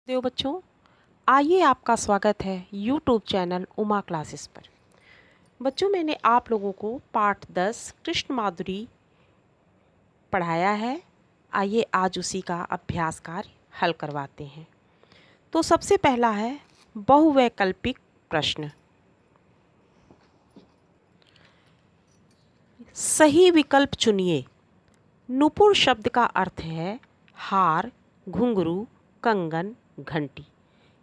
देव बच्चों, आइए आपका स्वागत है यूट्यूब चैनल उमा क्लासेस पर। बच्चों, मैंने आप लोगों को पाठ 10 कृष्ण माधुरी पढ़ाया है। आइए आज उसी का अभ्यास कार्य हल करवाते हैं। तो सबसे पहला है बहुवैकल्पिक प्रश्न। सही विकल्प चुनिए। नुपुर शब्द का अर्थ है हार, घुंघरू, कंगन, घंटी।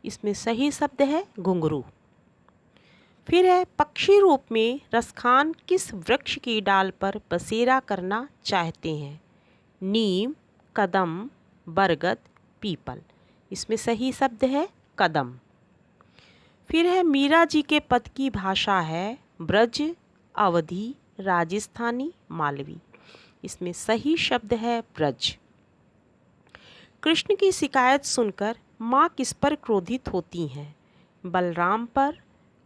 इसमें सही शब्द है घुंघरू। फिर है पक्षी रूप में रसखान किस वृक्ष की डाल पर बसेरा करना चाहते हैं? नीम, कदम, बरगद, पीपल। इसमें सही शब्द है कदम। फिर है मीरा जी के पद की भाषा है ब्रज, अवधी, राजस्थानी, मालवी। इसमें सही शब्द है ब्रज। कृष्ण की शिकायत सुनकर माँ किस पर क्रोधित होती हैं? बलराम पर,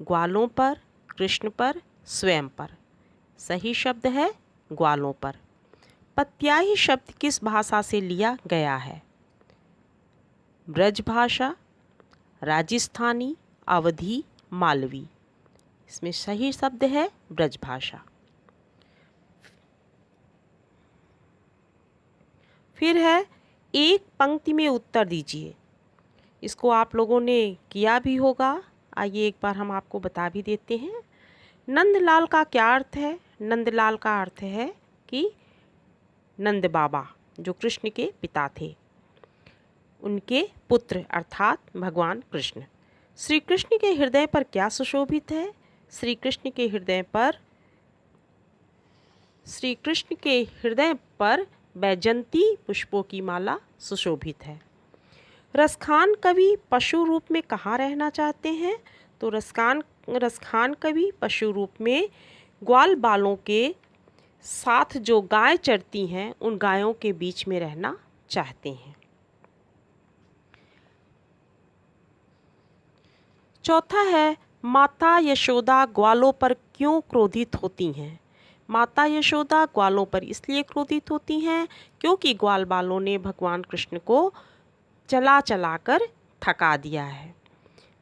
ग्वालों पर, कृष्ण पर, स्वयं पर। सही शब्द है ग्वालों पर। पत्याही शब्द किस भाषा से लिया गया है? ब्रज भाषा, राजस्थानी, अवधी, मालवी। इसमें सही शब्द है ब्रज भाषा। फिर है एक पंक्ति में उत्तर दीजिए। इसको आप लोगों ने किया भी होगा। आइए एक बार हम आपको बता भी देते हैं। नंदलाल का क्या अर्थ है? नंदलाल का अर्थ है कि नंद बाबा जो कृष्ण के पिता थे, उनके पुत्र अर्थात भगवान कृष्ण। श्री कृष्ण के हृदय पर क्या सुशोभित है? श्री कृष्ण के हृदय पर बैजंती पुष्पों की माला सुशोभित है। रसखान कवि पशु रूप में कहाँ रहना चाहते हैं? तो रसखान कवि पशु रूप में ग्वाल बालों के साथ जो गाय चरती हैं उन गायों के बीच में रहना चाहते हैं। चौथा है माता यशोदा ग्वालों पर क्यों क्रोधित होती हैं? माता यशोदा ग्वालों पर इसलिए क्रोधित होती हैं क्योंकि ग्वाल बालों ने भगवान कृष्ण को चला चला कर थका दिया है।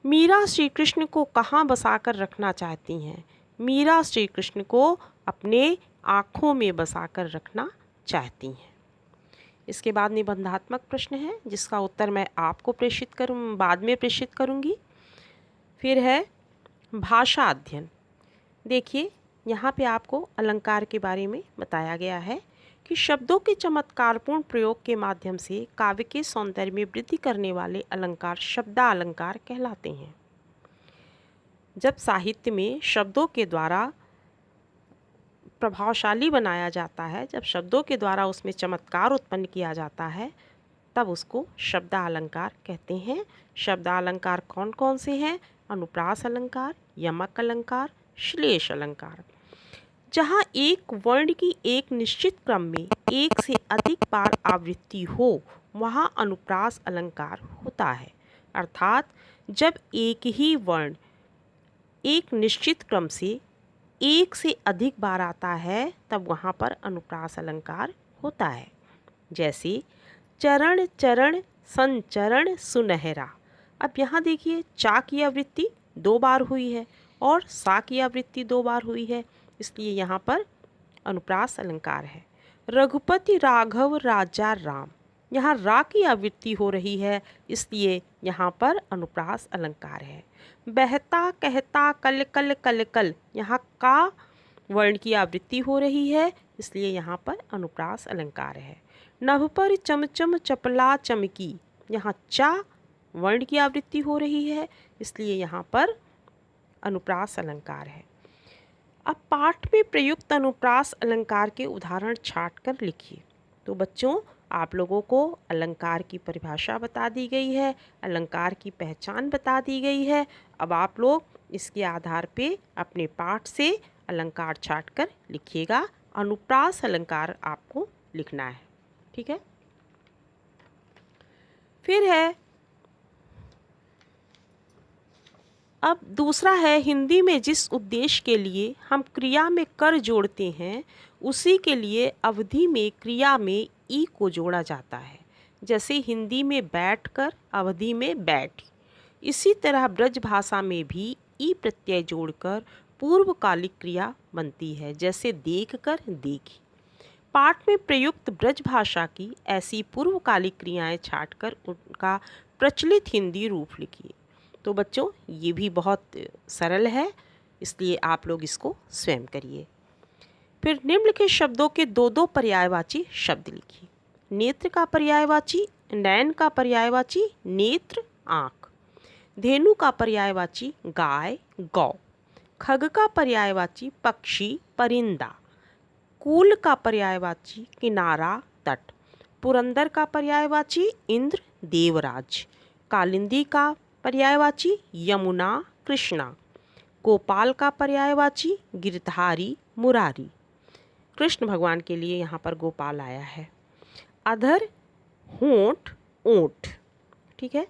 मीरा श्री कृष्ण को कहाँ बसाकर रखना चाहती हैं? मीरा श्री कृष्ण को अपने आँखों में बसाकर रखना चाहती हैं। इसके बाद निबंधात्मक प्रश्न है जिसका उत्तर मैं आपको बाद में प्रेषित करूँगी। फिर है भाषा अध्ययन। देखिए यहाँ पे आपको अलंकार के बारे में बताया गया है कि शब्दों के चमत्कारपूर्ण प्रयोग के माध्यम से काव्य के सौंदर्य में वृद्धि करने वाले अलंकार शब्दालंकार कहलाते हैं। जब साहित्य में शब्दों के द्वारा प्रभावशाली बनाया जाता है, जब शब्दों के द्वारा उसमें चमत्कार उत्पन्न किया जाता है, तब उसको शब्दालंकार कहते हैं। शब्दालंकार कौन कौन से हैं? अनुप्रास अलंकार, यमक अलंकार, श्लेष अलंकार। जहाँ एक वर्ण की एक निश्चित क्रम में एक से अधिक बार आवृत्ति हो वहाँ अनुप्रास अलंकार होता है। अर्थात जब एक ही वर्ण एक निश्चित क्रम से एक से अधिक बार आता है तब वहाँ पर अनुप्रास अलंकार होता है। जैसे चरण चरण संचरण सुनहरा। अब यहाँ देखिए चा की आवृत्ति 2 बार हुई है और सा की आवृत्ति 2 बार हुई है, इसलिए यहाँ पर अनुप्रास अलंकार है। रघुपति राघव राजा राम। यहाँ रा की आवृत्ति हो रही है, इसलिए यहाँ पर अनुप्रास अलंकार है। बहता कहता कल कल कल कल। यहाँ का वर्ण की आवृत्ति हो रही है, इसलिए यहाँ पर अनुप्रास अलंकार है। नभ पर चमचम चपला चमकी। यहाँ चा वर्ण की आवृत्ति हो रही है, इसलिए यहाँ पर अनुप्रास अलंकार है। अब पाठ में प्रयुक्त अनुप्रास अलंकार के उदाहरण छाट कर लिखिए। तो बच्चों, आप लोगों को अलंकार की परिभाषा बता दी गई है, अलंकार की पहचान बता दी गई है। अब आप लोग इसके आधार पे अपने पाठ से अलंकार छाट कर लिखिएगा। अनुप्रास अलंकार आपको लिखना है, ठीक है। फिर है अब दूसरा है हिंदी में जिस उद्देश्य के लिए हम क्रिया में कर जोड़ते हैं उसी के लिए अवधि में क्रिया में ई को जोड़ा जाता है। जैसे हिंदी में बैठकर, अवधी में बैठी। इसी तरह ब्रज भाषा में भी ई प्रत्यय जोड़कर पूर्वकालिक क्रिया बनती है, जैसे देखकर, देखी। पाठ में प्रयुक्त ब्रज भाषा की ऐसी पूर्वकालिक क्रियाएं छांटकर उनका प्रचलित हिंदी रूप लिखिए। तो बच्चों, ये भी बहुत सरल है, इसलिए आप लोग इसको स्वयं करिए। फिर निम्नलिखित शब्दों के दो दो पर्यायवाची शब्द लिखिए। नेत्र का पर्यायवाची नयन, का पर्यायवाची नेत्र आँख, धेनु का पर्यायवाची गाय गौ, खग का पर्यायवाची पक्षी परिंदा, कूल का पर्यायवाची किनारा तट, पुरंदर का पर्यायवाची इंद्र देवराज, कालिंदी का पर्यायवाची यमुना कृष्णा, गोपाल का पर्यायवाची गिरधारी मुरारी। कृष्ण भगवान के लिए यहाँ पर गोपाल आया है। अधर होंठ ओंठ, ठीक है।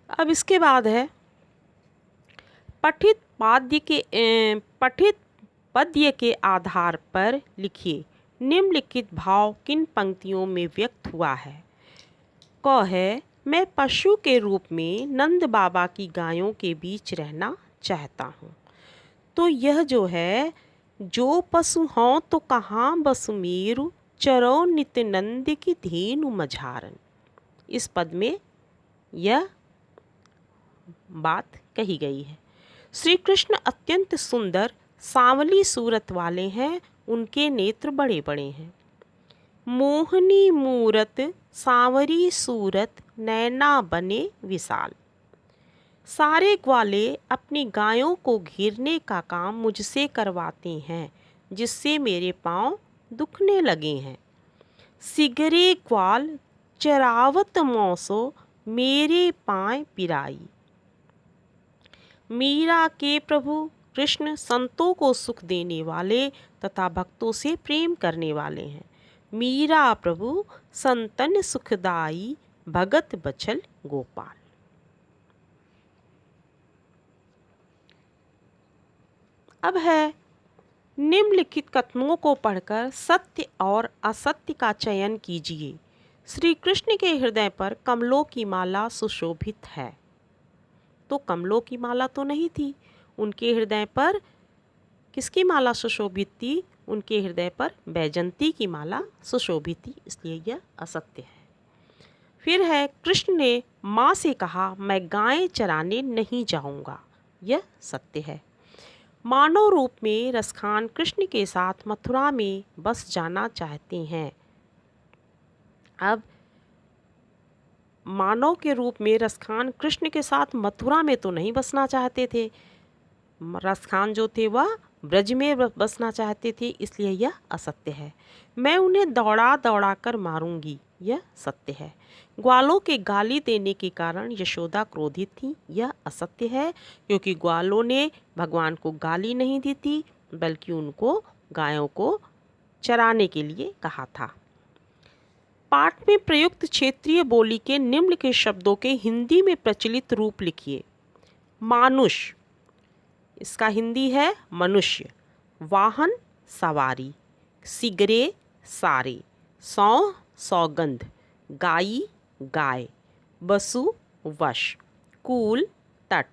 अब इसके बाद है पठित पद्य के आधार पर लिखिए निम्नलिखित भाव किन पंक्तियों में व्यक्त हुआ है। क है, मैं पशु के रूप में नंद बाबा की गायों के बीच रहना चाहता हूँ। तो यह जो है, जो पशु हों तो कहाँ बसु मेरु, चरो नित नंद की धेनु मझारन। इस पद में यह बात कही गई है। श्री कृष्ण अत्यंत सुंदर सांवली सूरत वाले हैं, उनके नेत्र बड़े बड़े हैं। मोहनी मूरत सांवरी सूरत, नैना बने विशाल। सारे ग्वाले अपनी गायों को घेरने का काम मुझसे करवाते हैं, जिससे मेरे पांव दुखने लगे हैं। सिगरे ग्वाल चरावत मौसो, मेरे पांव पिराई। मीरा के प्रभु कृष्ण संतों को सुख देने वाले तथा भक्तों से प्रेम करने वाले हैं। मीरा प्रभु संतन सुखदाई, भगत बछल गोपाल। अब है, निम्नलिखित कथनों को पढ़कर सत्य और असत्य का चयन कीजिए। श्री कृष्ण के हृदय पर कमलों की माला सुशोभित है। तो कमलों की माला तो नहीं थी, उनके हृदय पर किसकी माला सुशोभित थी? उनके हृदय पर बैजंती की माला सुशोभित थी, इसलिए यह असत्य है। फिर है, कृष्ण ने माँ से कहा, मैं गाय चराने नहीं जाऊंगा। यह सत्य है। मानव रूप में रसखान कृष्ण के साथ मथुरा में बस जाना चाहते हैं। अब मानव के रूप में रसखान कृष्ण के साथ मथुरा में तो नहीं बसना चाहते थे। रसखान जो थे वह ब्रज में बसना चाहते थे, इसलिए यह असत्य है। मैं उन्हें दौड़ा दौड़ा कर मारूंगी, यह सत्य है। ग्वालों के गाली देने के कारण यशोदा क्रोधित थी, यह असत्य है, क्योंकि ग्वालों ने भगवान को गाली नहीं दी थी, बल्कि उनको गायों को चराने के लिए कहा था। पाठ में प्रयुक्त क्षेत्रीय बोली के निम्नलिखित शब्दों के हिंदी में प्रचलित रूप लिखिए। मानुष, इसका हिंदी है मनुष्य। वाहन सवारी, सिगरे सारे, सौ सौगंध, गाई गाय, बसु वश, कूल तट,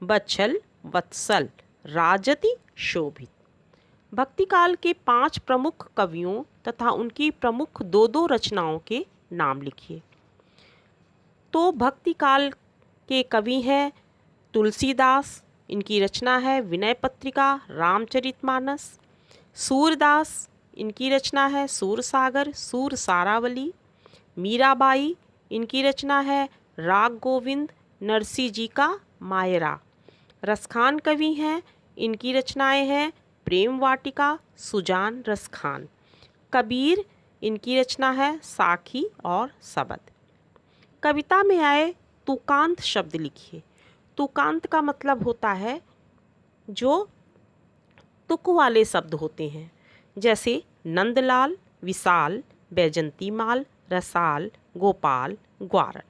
बच्छल वत्सल, राजति शोभित। भक्तिकाल के 5 प्रमुख कवियों तथा उनकी प्रमुख 2-2 रचनाओं के नाम लिखिए। तो भक्तिकाल के कवि हैं तुलसीदास, इनकी रचना है विनय पत्रिका, रामचरितमानस। सूरदास, इनकी रचना है सूरसागर, सूर सारावली। मीराबाई, इनकी रचना है राग गोविंद, नरसी जी का मायरा। रसखान कवि हैं, इनकी रचनाएं हैं प्रेम वाटिका, सुजान रसखान। कबीर, इनकी रचना है साखी और सबद। कविता में आए तुकांत शब्द लिखिए। तुकांत का मतलब होता है जो तुक वाले शब्द होते हैं, जैसे नंदलाल, विशाल, बैजंती माल, रसाल, गोपाल, ग्वारन।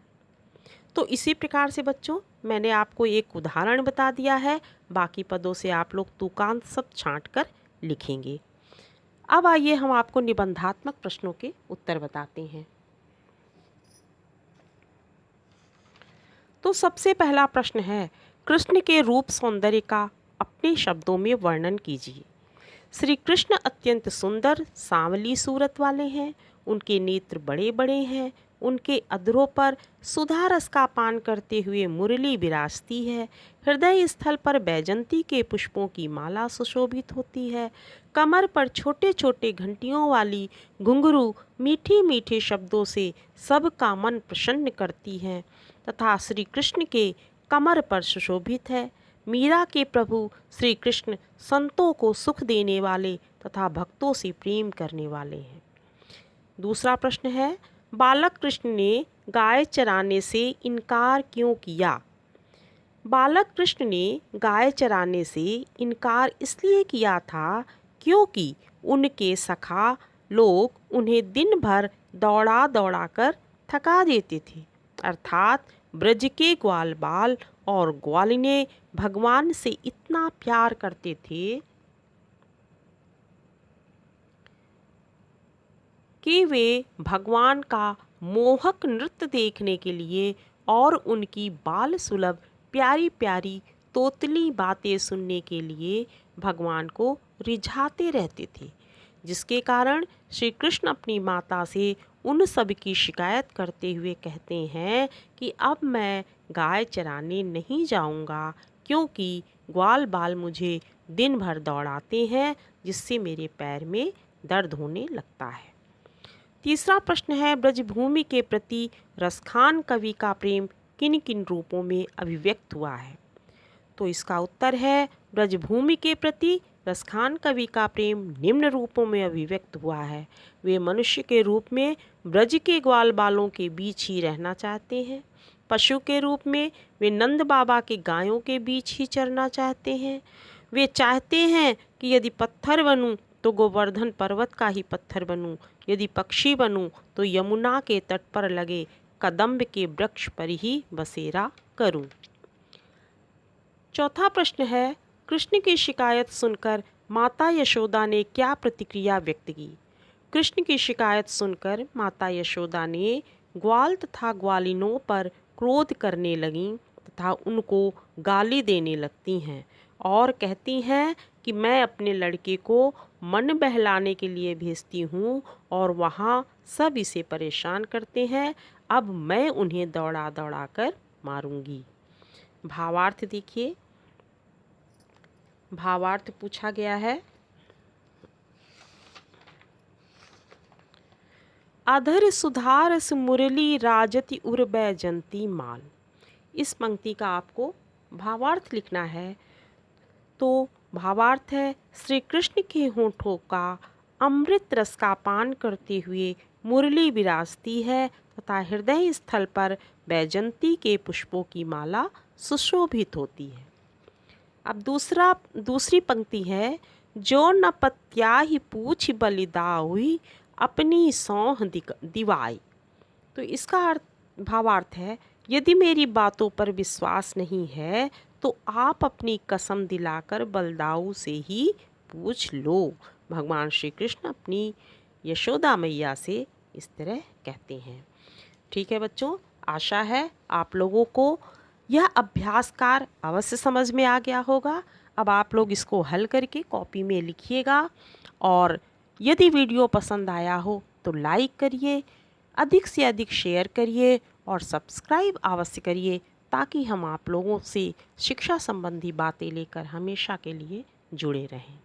तो इसी प्रकार से बच्चों मैंने आपको एक उदाहरण बता दिया है, बाकी पदों से आप लोग तुकांत सब छांट कर लिखेंगे। अब आइए हम आपको निबंधात्मक प्रश्नों के उत्तर बताते हैं। तो सबसे पहला प्रश्न है, कृष्ण के रूप सौंदर्य का अपने शब्दों में वर्णन कीजिए। श्री कृष्ण अत्यंत सुंदर सांवली सूरत वाले हैं, उनके नेत्र बड़े बड़े हैं, उनके अधरों पर सुधा रस का पान करते हुए मुरली विराजती है, हृदय स्थल पर बैजंती के पुष्पों की माला सुशोभित होती है, कमर पर छोटे छोटे घंटियों वाली घुंघरू मीठी मीठे शब्दों से सबका मन प्रसन्न करती हैं तथा श्री कृष्ण के कमर पर सुशोभित है। मीरा के प्रभु श्री कृष्ण संतों को सुख देने वाले तथा भक्तों से प्रेम करने वाले हैं। दूसरा प्रश्न है, बालक कृष्ण ने गाय चराने से इनकार क्यों किया? बालक कृष्ण ने गाय चराने से इनकार इसलिए किया था क्योंकि उनके सखा लोग उन्हें दिन भर दौड़ा दौड़ा कर थका देते थे, अर्थात ब्रज के ग्वाल बाल और ग्वालिने भगवान से इतना प्यार करते थे कि वे भगवान का मोहक नृत्य देखने के लिए और उनकी बाल सुलभ प्यारी प्यारी तोतली बातें सुनने के लिए भगवान को रिझाते रहते थे, जिसके कारण श्री कृष्ण अपनी माता से उन सब की शिकायत करते हुए कहते हैं कि अब मैं गाय चराने नहीं जाऊंगा क्योंकि ग्वाल बाल मुझे दिन भर दौड़ाते हैं, जिससे मेरे पैर में दर्द होने लगता है। तीसरा प्रश्न है, ब्रजभूमि के प्रति रसखान कवि का प्रेम किन किन रूपों में अभिव्यक्त हुआ है? तो इसका उत्तर है, ब्रजभूमि के प्रति रसखान कवि का प्रेम निम्न रूपों में अभिव्यक्त हुआ है। वे मनुष्य के रूप में ब्रज के ग्वाल बालों के बीच ही रहना चाहते हैं, पशु के रूप में वे नंद बाबा के गायों के बीच ही चरना चाहते हैं, वे चाहते हैं कि यदि पत्थर बनूं तो गोवर्धन पर्वत का ही पत्थर बनूं, यदि पक्षी बनूं तो यमुना के तट पर लगे कदम्ब के वृक्ष पर ही बसेरा करूं। चौथा प्रश्न है, कृष्ण की शिकायत सुनकर माता यशोदा ने क्या प्रतिक्रिया व्यक्त की? कृष्ण की शिकायत सुनकर माता यशोदा ने ग्वाल तथा ग्वालिनों पर क्रोध करने लगीं तथा उनको गाली देने लगती हैं और कहती हैं कि मैं अपने लड़के को मन बहलाने के लिए भेजती हूँ और वहाँ सब इसे परेशान करते हैं, अब मैं उन्हें दौड़ा दौड़ा कर मारूंगी। भावार्थ देखिए, भावार्थ पूछा गया है, अधर सुधारस मुरली राजति उर बैजंती माल। इस पंक्ति का आपको भावार्थ लिखना है। तो भावार्थ है, श्री कृष्ण के होठों का अमृत रस का पान करते हुए मुरली विराजती है तथा हृदय स्थल पर बैजंती के पुष्पों की माला सुशोभित होती है। अब दूसरी पंक्ति है, जो न पत्या ही पूछ बलिदाई अपनी सौह दिवाई। तो इसका भावार्थ है, यदि मेरी बातों पर विश्वास नहीं है तो आप अपनी कसम दिलाकर बलदाऊ से ही पूछ लो। भगवान श्री कृष्ण अपनी यशोदा मैया से इस तरह कहते हैं। ठीक है बच्चों, आशा है आप लोगों को यह अभ्यास कार्य अवश्य समझ में आ गया होगा। अब आप लोग इसको हल करके कॉपी में लिखिएगा और यदि वीडियो पसंद आया हो तो लाइक करिए, अधिक से अधिक शेयर करिए और सब्सक्राइब अवश्य करिए ताकि हम आप लोगों से शिक्षा संबंधी बातें लेकर हमेशा के लिए जुड़े रहें।